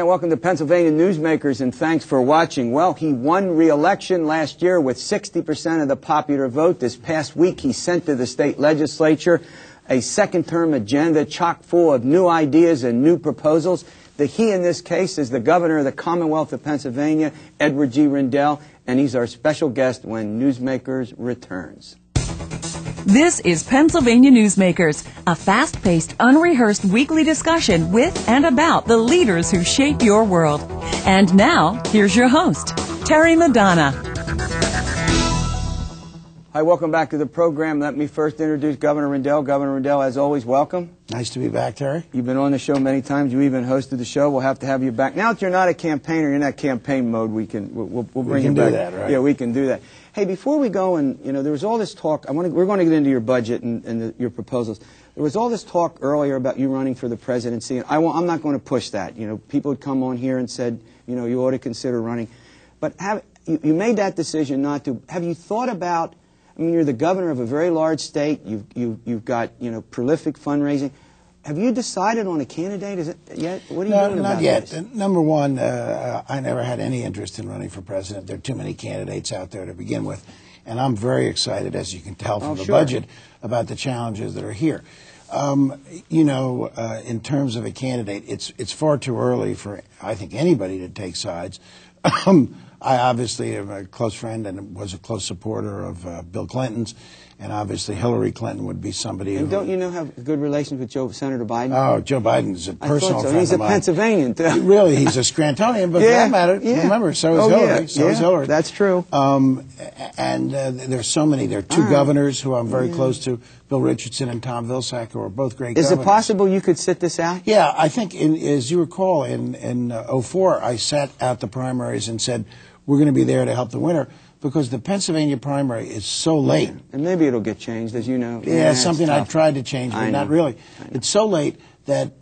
welcome to Pennsylvania Newsmakers, and thanks for watching. Well, he won re-election last year with 60% of the popular vote. This past week, he sent to the state legislature a second-term agenda chock full of new ideas and new proposals. The he in this case is the governor of the Commonwealth of Pennsylvania, Edward G. Rendell, and he's our special guest when Newsmakers returns. This is Pennsylvania Newsmakers, a fast-paced, unrehearsed weekly discussion with and about the leaders who shape your world. And now, here's your host, Terry Madonna. Hi, welcome back to the program. Let me first introduce Governor Rendell. Governor Rendell, as always, welcome. Nice to be back, Terry. You've been on the show many times. You even hosted the show. We'll have to have you back. Now that you're not a campaigner, you're in that campaign mode, we'll bring you back. We can do that, right? Yeah, we can do that. Hey, before we go, and there was all this talk. We're going to get into your budget and your proposals. There was all this talk earlier about you running for the presidency, and I'm not going to push that. People would come on here and said, you ought to consider running, but you made that decision not to. Have you thought about? I mean, you're the governor of a very large state. You've got prolific fundraising. Have you decided on a candidate? Is it yet? What are you doing about this? Not yet. Number one, I never had any interest in running for president. There are too many candidates out there to begin with, and I'm very excited, as you can tell from the budget, about the challenges that are here. In terms of a candidate, it's far too early for I think anybody to take sides. I obviously am a close friend and was a close supporter of Bill Clinton's, and obviously Hillary Clinton would be somebody. And don't you have good relations with Senator Biden? Oh, Joe Biden's a personal friend He's of a mine. Pennsylvanian, too. Really, he's a Scrantonian, but for that matter, remember, so is Hillary. So is Hillary. That's true. And there's so many. There are two governors who I'm very close to, Bill Richardson and Tom Vilsack, who are both great governors. Is it possible you could sit this out? Yeah, I think, as you recall, in 2004, I sat out the primaries and said, we're going to be there to help the winner, because the Pennsylvania primary is so late. And maybe it'll get changed, as you know. Yeah, it's something I tried to change, but not really. It's so late that,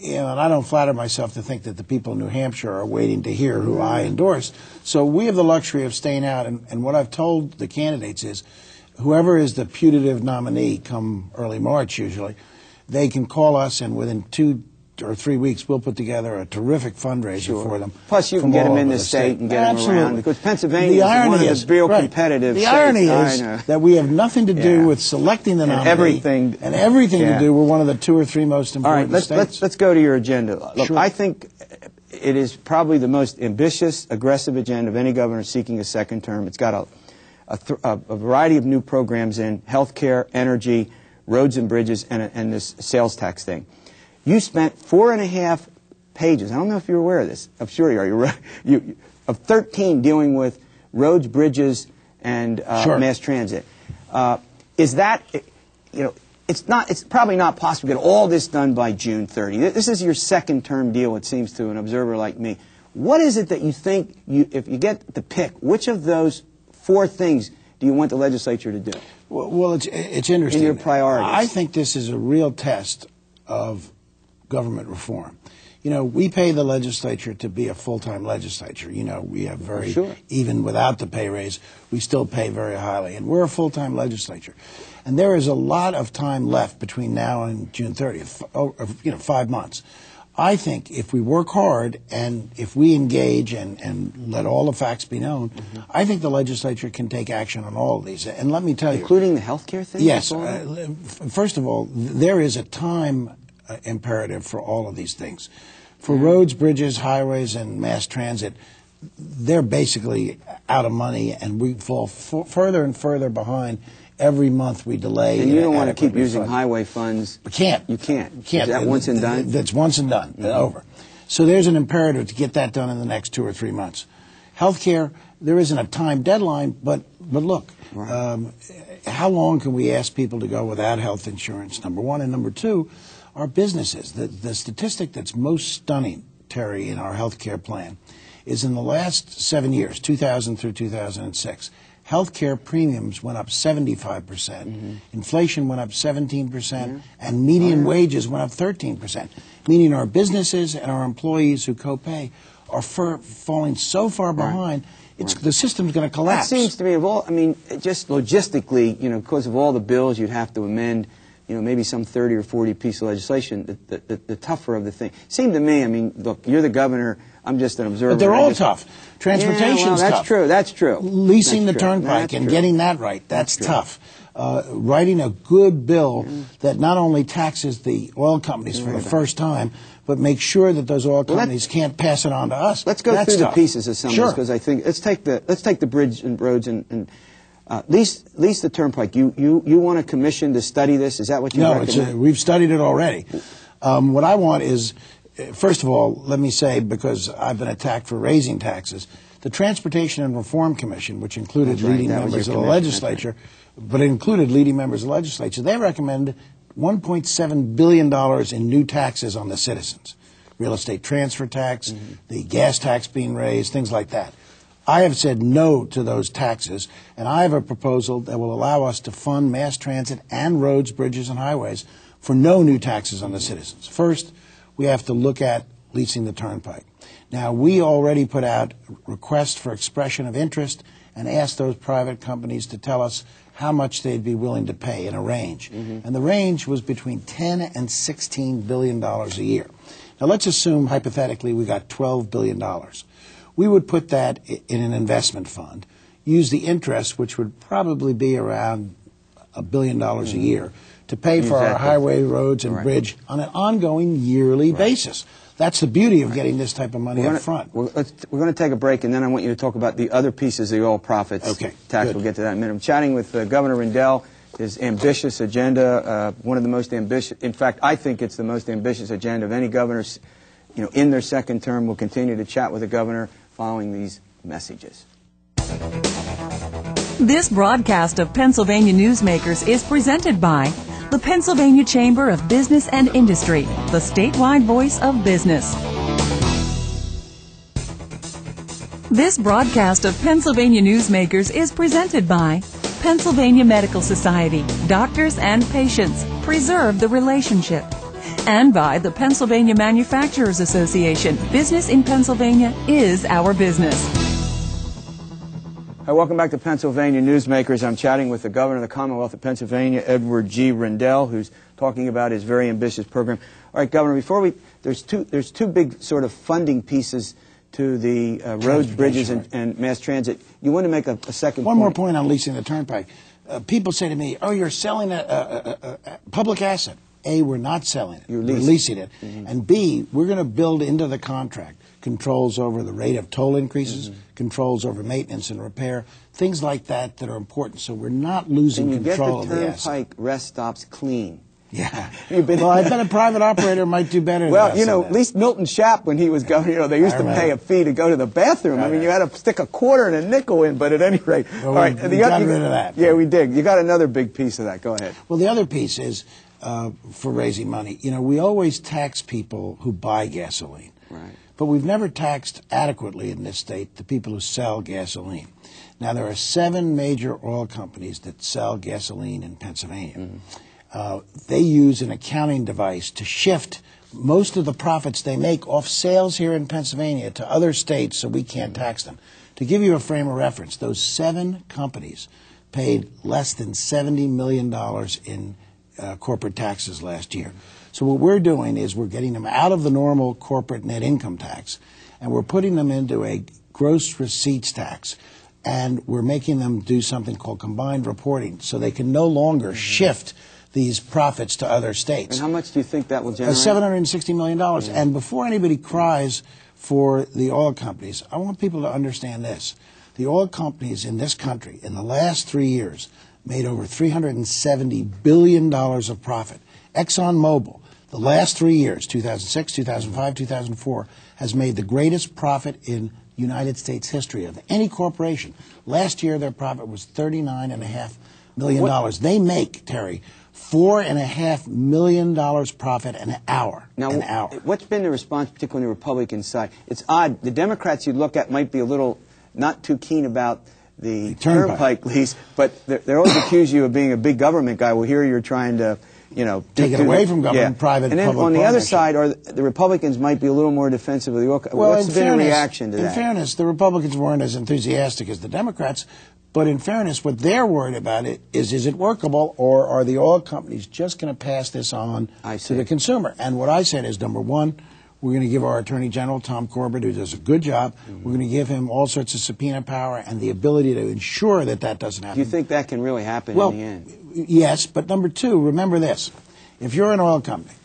and I don't flatter myself to think that the people in New Hampshire are waiting to hear who I endorsed. So we have the luxury of staying out, and what I've told the candidates is, whoever is the putative nominee come early March usually, they can call us, and within 2 or 3 weeks, we'll put together a terrific fundraiser for them. Plus, you can get them in the state and get them around, because Pennsylvania is one of the real competitive states. The irony is that we have nothing to do with selecting the nominee. Everything to do. We're one of the 2 or 3 most important states. Let's go to your agenda. Look, I think it is probably the most ambitious, aggressive agenda of any governor seeking a second term. It's got a variety of new programs in health care, energy, roads and bridges, and this sales tax thing. You spent 4.5 pages. I don't know if you're aware of this. I'm sure you are. Of 13 dealing with roads, bridges, and mass transit. Is that, it's probably not possible to get all this done by June 30. This is your second term deal, it seems to an observer like me. What is it that you think, if you get to pick, which of those 4 things do you want the legislature to do? Well, it's interesting. In your priorities. I think this is a real test of government reform. We pay the legislature to be a full-time legislature. We have even without the pay raise, we still pay very highly. And we're a full-time legislature. And there is a lot of time left between now and June 30th, 5 months. I think if we work hard and if we engage and let all the facts be known, I think the legislature can take action on all of these. And let me tell you. Including the health care thing? Yes. First of all, there is a time imperative for all of these things. For roads, bridges, highways, and mass transit, they're basically out of money, and we fall further and further behind every month we delay. And you don't want to keep using highway funds. We can't. You can't. You can't. Is that once and done? That's once and done. Over. So there's an imperative to get that done in the next 2 or 3 months. Healthcare, there isn't a time deadline, but look, how long can we ask people to go without health insurance, number one, and number two, our businesses. The statistic that's most stunning, Terry, in our health care plan is in the last 7 years, 2000 through 2006, health care premiums went up 75%, inflation went up 17%, and median wages went up 13%, meaning our businesses and our employees who co-pay are falling so far behind, the system's going to collapse. It seems to me, just logistically, because of all the bills you'd have to amend, maybe some 30 or 40 piece of legislation, the tougher of the thing. Seemed to me, look, you're the governor I'm just an observer. But they're all tough. Transportation's that's tough. True. That's true. Leasing the turnpike and getting that right, that's tough. Writing a good bill that not only taxes the oil companies for the first time, but make sure that those oil companies can't pass it on to us. Let's go through the pieces of some of this, because I think let's take the bridge and roads and lease the turnpike. You want a commission to study this? Is that what you recommend? No, we've studied it already. What I want is, first of all, let me say, because I've been attacked for raising taxes, the Transportation and Reform Commission, which included leading members of the legislature, but it included leading members of the legislature, they recommended $1.7 billion in new taxes on the citizens. Real estate transfer tax, the gas tax being raised, things like that. I have said no to those taxes, and I have a proposal that will allow us to fund mass transit and roads, bridges, and highways for no new taxes on the citizens. First, we have to look at leasing the turnpike. Now, we already put out requests for expression of interest and asked those private companies to tell us how much they'd be willing to pay in a range. And the range was between $10 and $16 billion a year. Now, let's assume, hypothetically, we got $12 billion. We would put that in an investment fund, use the interest, which would probably be around $1 billion a year, to pay for our highway, roads, and bridge on an ongoing yearly basis. That's the beauty of getting this type of money up front. We're going to take a break, and then I want you to talk about the other pieces of the oil profits tax. Good. We'll get to that in a minute. I'm chatting with Governor Rendell, his ambitious agenda, one of the most ambitious. In fact, I think it's the most ambitious agenda of any governor, in their second term. We'll continue to chat with the governor following these messages. This broadcast of Pennsylvania Newsmakers is presented by the Pennsylvania Chamber of Business and Industry, the statewide voice of business. This broadcast of Pennsylvania Newsmakers is presented by Pennsylvania Medical Society. Doctors and patients, preserve the relationship. And by the Pennsylvania Manufacturers Association. Business in Pennsylvania is our business. Hi, welcome back to Pennsylvania Newsmakers. I'm chatting with the Governor of the Commonwealth of Pennsylvania, Edward G. Rendell, who's talking about his very ambitious program. All right, Governor, there's two big sort of funding pieces to the roads, bridges, and mass transit. You want to make a second point? One more point on leasing the turnpike. People say to me, oh, you're selling a public asset. A, we're not selling it. We're leasing it. And B, we're going to build into the contract controls over the rate of toll increases, controls over maintenance and repair, things like that are important. So we're not losing control of the asset. And you get the turnpike rest stops clean. Yeah. Well, I bet a private operator might do better than us. Well, at least Milton Shapp, when he was governor, they used to pay a fee to go to the bathroom. I mean, you had to stick a quarter and a nickel in, but at any rate. Well, all right, we got rid of that. Yeah, we did. You got another big piece of that. Go ahead. Well, the other piece is for raising money. We always tax people who buy gasoline. Right. But we've never taxed adequately in this state the people who sell gasoline. Now, there are 7 major oil companies that sell gasoline in Pennsylvania. They use an accounting device to shift most of the profits they make off sales here in Pennsylvania to other states so we can't tax them. To give you a frame of reference, those 7 companies paid less than $70 million in corporate taxes last year. So what we're doing is we're getting them out of the normal corporate net income tax, and we're putting them into a gross receipts tax, and we're making them do something called combined reporting so they can no longer shift these profits to other states. And how much do you think that will generate? $760 million. And before anybody cries for the oil companies, I want people to understand this. The oil companies in this country in the last 3 years made over $370 billion of profit. ExxonMobil, the last 3 years, 2006, 2005, 2004, has made the greatest profit in United States history of any corporation. Last year, their profit was $39.5 million. They make, Terry, $4.5 million profit an hour. Now, what's been the response, particularly on the Republican side? It's odd. The Democrats you look at might be a little not too keen about the turnpike lease, but they always accuse you of being a big government guy. Well, here you're trying to, take it away from government, private, and then public on the other side, the Republicans might be a little more defensive of the oil. Well, what's been a reaction to that? In fairness, the Republicans weren't as enthusiastic as the Democrats. But in fairness, what they're worried about is it workable, or are the oil companies just going to pass this on to the consumer? And what I said is, number one, We're going to give our Attorney General, Tom Corbett, who does a good job, we're going to give him all sorts of subpoena power and the ability to ensure that that doesn't happen. Do you think that can really happen in the end? Yes, but number two, remember this. If you're an oil company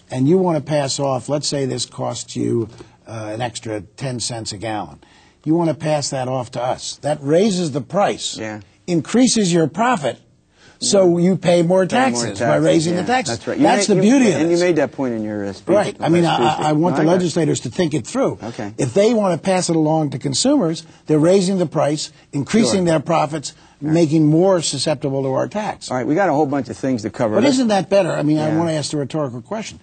and you want to pass off, let's say this costs you an extra 10 cents a gallon. You want to pass that off to us. That raises the price, increases your profit, so you pay more taxes by raising the taxes. That's right. That's the beauty of it. And you made that point in your speech. Right. I mean, I want the legislators to think it through. Okay. If they want to pass it along to consumers, they're raising the price, increasing their profits, making more susceptible to our tax. All right, we got a whole bunch of things to cover. But isn't that better? I mean, I want to ask the rhetorical question.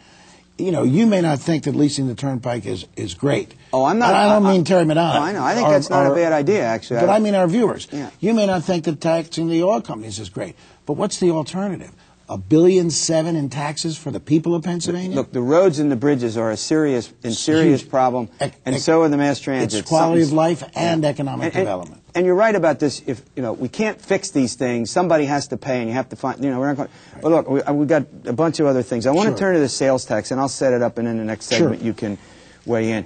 You know, you may not think that leasing the turnpike is great. Oh, I'm not. I don't mean Terry Madonna. I know. I think that's not a bad idea, actually. But I mean our viewers. Yeah. You may not think that taxing the oil companies is great. But what's the alternative? $1.7 billion in taxes for the people of Pennsylvania? Look, the roads and the bridges are a serious problem, and so are the mass transit. It's quality of life and economic development. And you're right about this. If we can't fix these things, somebody has to pay, and you have to find. We're not going. But look, we've got a bunch of other things. I want to turn to the sales tax, and I'll set it up, and in the next segment you can weigh in.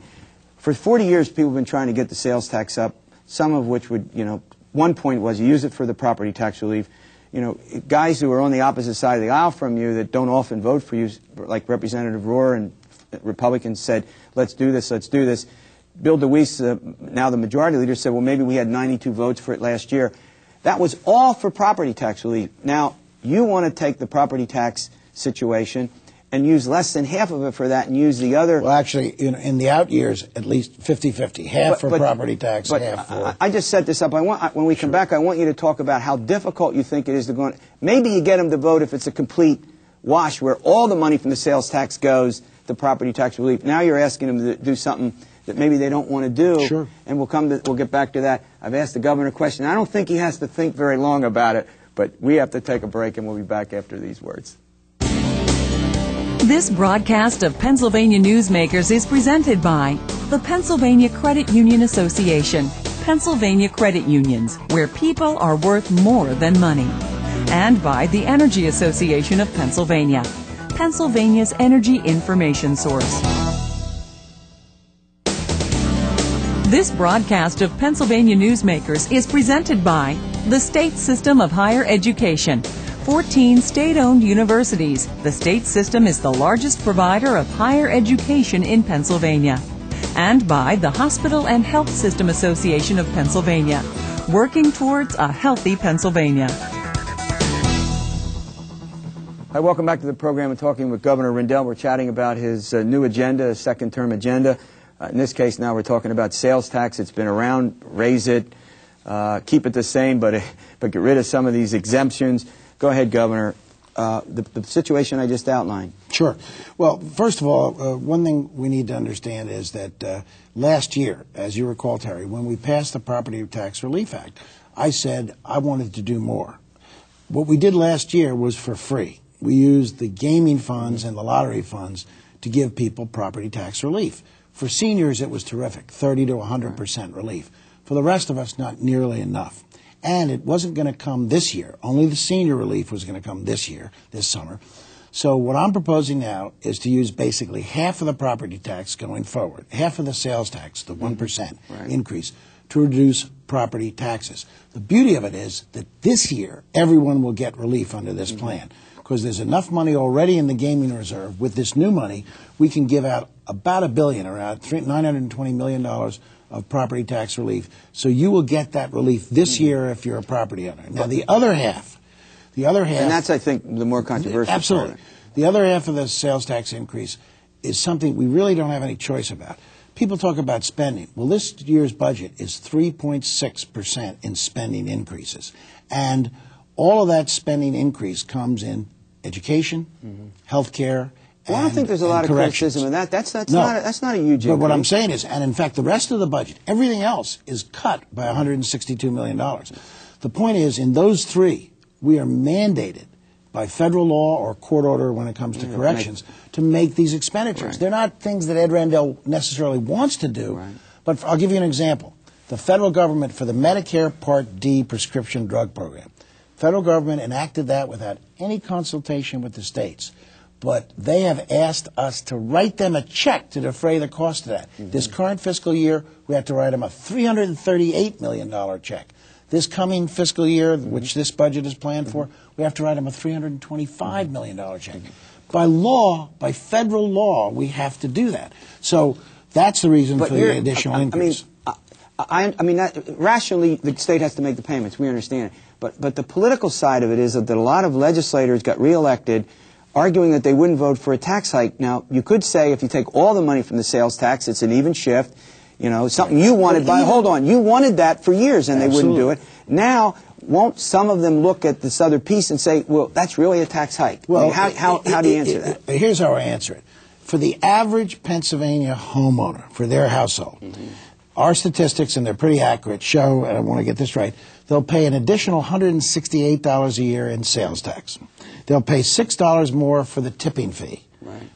For 40 years, people have been trying to get the sales tax up. Some of which would, one point was you use it for the property tax relief. Guys who are on the opposite side of the aisle from you that don't often vote for you, like Representative Rohr and Republicans, said, let's do this, let's do this. Bill DeWeese, now the majority leader, said, well, maybe we had 92 votes for it last year. That was all for property tax relief. Now, you want to take the property tax situation and use less than half of it for that and use the other. Well, actually, in the out years, at least 50-50. Half for property tax, half for... I just set this up. When we come back, I want you to talk about how difficult you think it is to go on. Maybe you get them to vote if it's a complete wash where all the money from the sales tax goes to property tax relief. Now you're asking them to do something that maybe they don't want to do. Sure. And we'll get back to that. I've asked the governor a question. I don't think he has to think very long about it, but we have to take a break, and we'll be back after these words. This broadcast of Pennsylvania Newsmakers is presented by the Pennsylvania Credit Union Association, Pennsylvania Credit Unions, where people are worth more than money, and by the Energy Association of Pennsylvania, Pennsylvania's energy information source. This broadcast of Pennsylvania Newsmakers is presented by the State System of Higher Education, 14 state-owned universities. The state system is the largest provider of higher education in Pennsylvania. And by the Hospital and Health System Association of Pennsylvania, working towards a healthy Pennsylvania. Hi, welcome back to the program. We're talking with Governor Rendell. We're chatting about his new agenda, his second-term agenda. In this case, now we're talking about sales tax. It's been around. Raise it, keep it the same, but get rid of some of these exemptions. Go ahead, Governor. The situation I just outlined. Sure. Well, first of all, one thing we need to understand is that last year, as you recall, Terry, when we passed the Property Tax Relief Act, I said I wanted to do more. What we did last year was for free. We used the gaming funds and the lottery funds to give people property tax relief. For seniors, it was terrific, 30 to 100% relief. For the rest of us, not nearly enough. And it wasn't going to come this year. Only the senior relief was going to come this year, this summer. So what I'm proposing now is to use basically half of the property tax going forward, half of the sales tax, the 1% increase, to reduce property taxes. The beauty of it is that this year, everyone will get relief under this plan, because there's enough money already in the gaming reserve. With this new money, we can give out about $1 billion, around $920 million of property tax relief. So you will get that relief this year if you're a property owner. Now, the other half... And that's, I think, the more controversial absolutely. part. The other half of the sales tax increase is something we really don't have any choice about. People talk about spending. Well, this year's budget is 3.6% in spending increases. And all of that spending increase comes in education, health care, well, I don't think there's a lot of criticism of that. That's not a huge increase. But what I'm saying is, and in fact, the rest of the budget, everything else is cut by $162 million. The point is, in those three, we are mandated by federal law or court order when it comes to corrections to make these expenditures. They're not things that Ed Rendell necessarily wants to do, but I'll give you an example. The federal government, for the Medicare Part D prescription drug program, federal government enacted that without any consultation with the states. but they have asked us to write them a check to defray the cost of that. This current fiscal year, we have to write them a $338 million check. This coming fiscal year, which this budget is planned for, we have to write them a $325 million check. By law, by federal law, we have to do that. So that's the reason for the additional increase. I mean, rationally, the state has to make the payments. We understand it. But the political side of it is that a lot of legislators got reelected arguing that they wouldn't vote for a tax hike. Now, you could say if you take all the money from the sales tax, it's an even shift. You know, something you wanted hold on, you wanted that for years and they wouldn't do it. Now, won't some of them look at this other piece and say, well, that's really a tax hike? Well, I mean, how do you answer that? Here's how I answer it. For the average Pennsylvania homeowner, for their household, our statistics, and they're pretty accurate, show, and I want to get this right, they'll pay an additional $168 a year in sales tax. They'll pay $6 more for the tipping fee,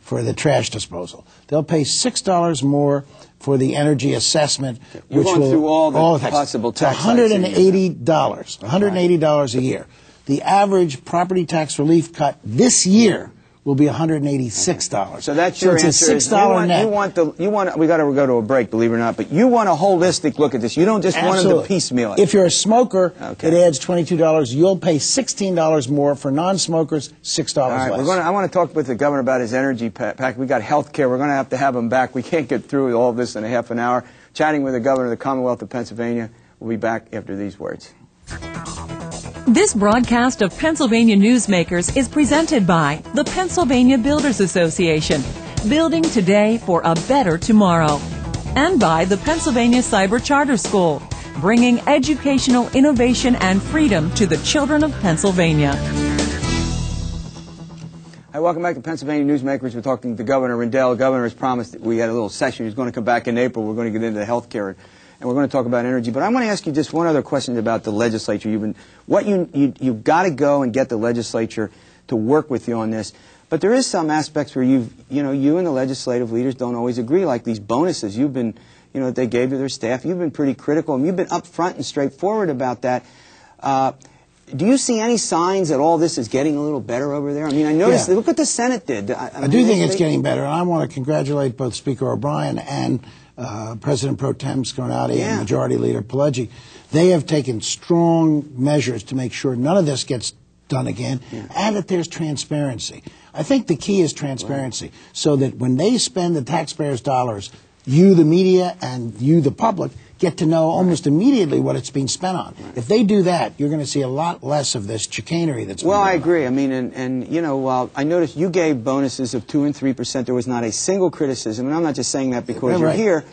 for the trash disposal. They'll pay $6 more for the energy assessment, which will through all the possible tax $180 a year. The average property tax relief cut this year will be $186. So that's your answer. It's a $6 net. We got to go to a break, believe it or not, but you want a holistic look at this. You don't just want them to piecemeal it. If you're a smoker, it adds $22. You'll pay $16 more. For non-smokers, $6 less. I want to talk with the governor about his energy pack. We got health care. We're going to have him back. We can't get through all of this in a half an hour. Chatting with the governor of the Commonwealth of Pennsylvania. We'll be back after these words. This broadcast of Pennsylvania Newsmakers is presented by the Pennsylvania Builders Association, building today for a better tomorrow, and by the Pennsylvania Cyber Charter School, bringing educational innovation and freedom to the children of Pennsylvania. Hi, welcome back to Pennsylvania Newsmakers. We're talking to Governor Rendell. The governor has promised that we had a little session. He's going to come back in April. We're going to get into health care. And we're going to talk about energy, but I want to ask you just one other question about the legislature. You've got to go and get the legislature to work with you on this. But there is some aspects where you and the legislative leaders don't always agree, like these bonuses that they gave to their staff. You've been pretty critical, and you've been upfront and straightforward about that. Do you see any signs that all this is getting a little better over there? I mean, I noticed, look what the Senate did. I do think it's getting better, and I want to congratulate both Speaker O'Brien and President Pro Tem Scarnati and Majority Leader Pileggi. They have taken strong measures to make sure none of this gets done again, and that there's transparency. I think the key is transparency, so that when they spend the taxpayers' dollars, you, the media, and you, the public, get to know almost immediately what it's being spent on. If they do that, you're going to see a lot less of this chicanery that's going on. Well, I agree. I mean, while I noticed you gave bonuses of 2% and 3%, there was not a single criticism, and I'm not just saying that because you're here.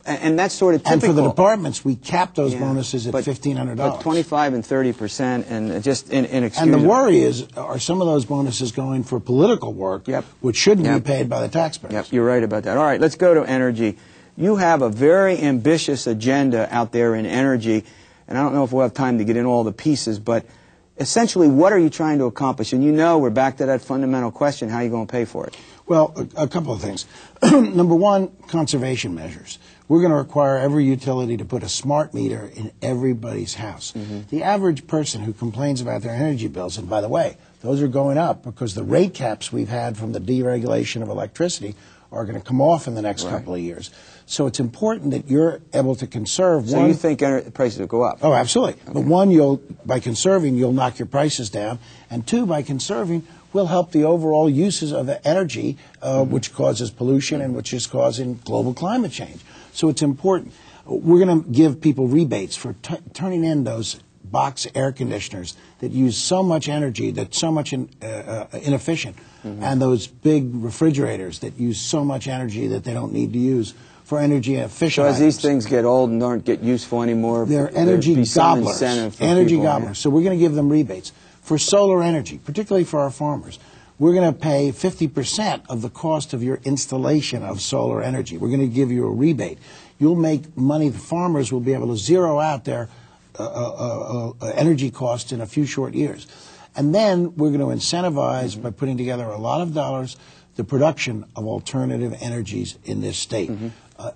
And that's sort of typical. And for the departments, we capped those bonuses at $1,500. But 25% and 30%, and just inexcusable. And the worry is, are some of those bonuses going for political work, which shouldn't be paid by the taxpayers? Yep, you're right about that. All right, let's go to energy. You have a very ambitious agenda out there in energy, and I don't know if we'll have time to get in all the pieces, but essentially, what are you trying to accomplish? And we're back to that fundamental question, how are you going to pay for it? Well, a couple of things. Number one, conservation measures. We're going to require every utility to put a smart meter in everybody's house. The average person who complains about their energy bills, and by the way, those are going up because the rate caps we've had from the deregulation of electricity are going to come off in the next couple of years. So it's important that you're able to conserve. So you think prices will go up? Oh, absolutely. Okay. But one, by conserving, you'll knock your prices down. And two, by conserving, will help the overall uses of energy, which causes pollution and which is causing global climate change. So it's important. We're going to give people rebates for turning in those box air conditioners that use so much energy, that's so much inefficient, and those big refrigerators that use so much energy that they don't need to use for energy efficient items. So as these things get old and don't get useful anymore, they're energy gobblers. So we're going to give them rebates. For solar energy, particularly for our farmers, we're going to pay 50% of the cost of your installation of solar energy. We're going to give you a rebate. You'll make money. The farmers will be able to zero out their energy costs in a few short years. And then we're going to incentivize, by putting together a lot of dollars, the production of alternative energies in this state.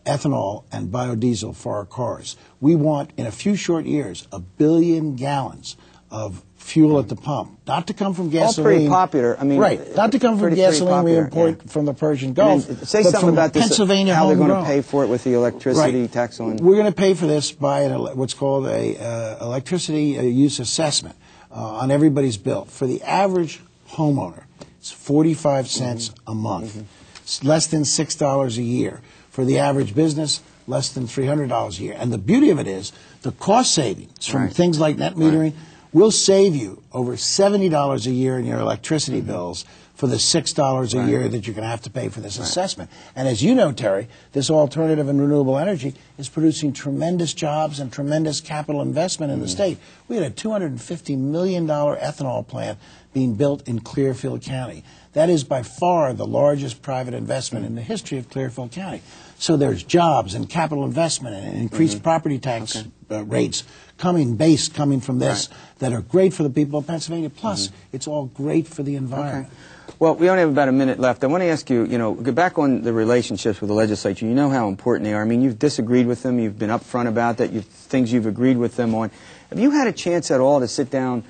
Ethanol and biodiesel for our cars. We want, in a few short years, 1 billion gallons of fuel at the pump, not to come from gasoline. All pretty popular. I mean, right, not to come from gasoline we import from the Persian Gulf. Say but something about this, Pennsylvania how they're going to homegrown. pay for it with the electricity tax on. We're going to pay for this by what's called a electricity use assessment on everybody's bill. For the average homeowner, it's 45 cents a month. It's less than $6 a year. For the average business, less than $300 a year. And the beauty of it is the cost savings from things like net metering will save you over $70 a year in your electricity bills for the $6 a year that you're going to have to pay for this assessment. And as you know, Terry, this alternative and renewable energy is producing tremendous jobs and tremendous capital investment in the state. We had a $250 million ethanol plant being built in Clearfield County. That is by far the largest private investment in the history of Clearfield County. So there's jobs and capital investment and increased property tax rates coming from this that are great for the people of Pennsylvania. Plus, it's all great for the environment. Well, we only have about a minute left. I want to ask you, get back on the relationships with the legislature. You know how important they are. I mean, you've disagreed with them. You've been upfront about that. Things you've agreed with them on. Have you had a chance at all to sit down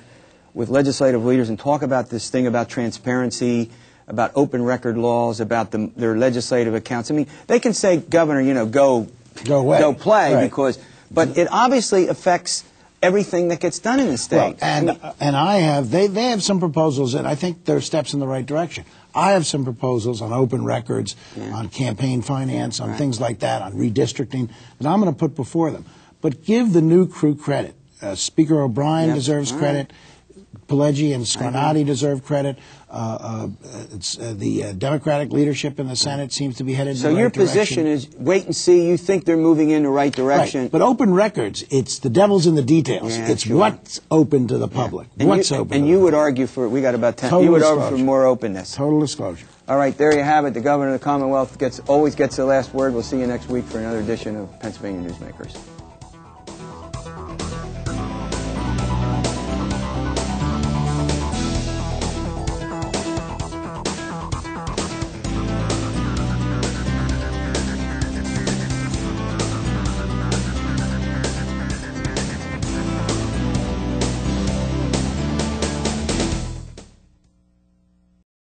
with legislative leaders and talk about this thing about transparency, about open record laws, about their legislative accounts? I mean, they can say, Governor, go away, go play, but it obviously affects everything that gets done in the state. Well, and they have some proposals, and I think they're steps in the right direction. I have some proposals on open records, on campaign finance, on things like that, on redistricting, that I'm going to put before them. But give the new crew credit. Speaker O'Brien deserves credit. Pelleggi and Scarnati deserve credit. The Democratic leadership in the Senate seems to be headed in the right direction. So your position is wait and see. You think they're moving in the right direction. Right. But open records, it's the devil's in the details. Yeah, it's what's open to the public. Yeah. What's open. And you would argue for, we got about 10, total you would argue for more openness. Total disclosure. All right, there you have it. The Governor of the Commonwealth always gets the last word. We'll see you next week for another edition of Pennsylvania Newsmakers.